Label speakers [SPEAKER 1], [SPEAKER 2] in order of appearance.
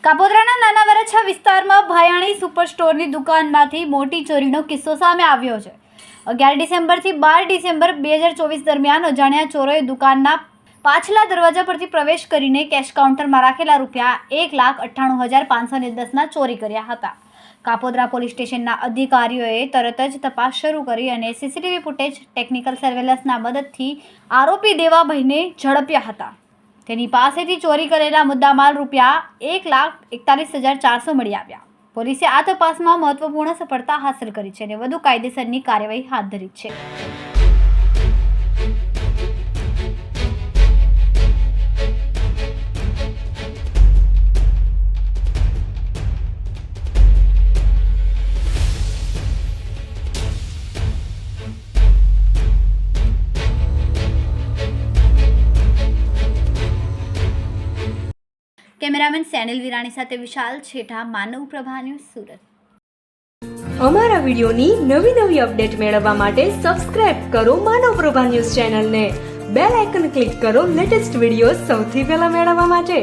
[SPEAKER 1] કાપોદ્રાના નાના વરછા વિસ્તારમાં ભાયાણી સુપર સ્ટોરની દુકાનમાંથી મોટી ચોરીનો કિસ્સો સામે આવ્યો છે। 11 ડિસેમ્બરથી 12 ડિસેમ્બર 2024 દરમિયાન અજાણ્યા ચોરોએ દુકાનના પાછલા દરવાજા પરથી પ્રવેશ કરીને કેશ કાઉન્ટરમાં રાખેલા ₹1,98,510ના ચોરી કર્યા હતા। કાપોદ્રા પોલીસ સ્ટેશનના અધિકારીઓએ તરત જ તપાસ શરૂ કરી અને સીસીટીવી ફૂટેજ, ટેકનિકલ સર્વેલન્સના મદદથી આરોપી દેવાભાઈને ઝડપ્યા હતા। તેની પાસેથી ચોરી કરેલા મુદ્દામાલ ₹1,41,400 મળી આવ્યા। પોલીસે આ તપાસમાં મહત્વપૂર્ણ સફળતા હાંસલ કરી છે અને વધુ કાયદેસરની કાર્યવાહી હાથ ધરી છે। કેમેરામેન સેનિલ વિરાણી સાથે વિશાલ છેઠા, માનવ પ્રભા ન્યૂઝ, સુરત।
[SPEAKER 2] અમારા વિડિયોની નવી અપડેટ મેળવવા માટે સબસ્ક્રાઇબ કરો માનવ પ્રભા ન્યૂઝ ચેનલને, બેલ આઇકન ક્લિક કરો લેટેસ્ટ વિડિયો સૌથી પહેલા મેળવવા માટે।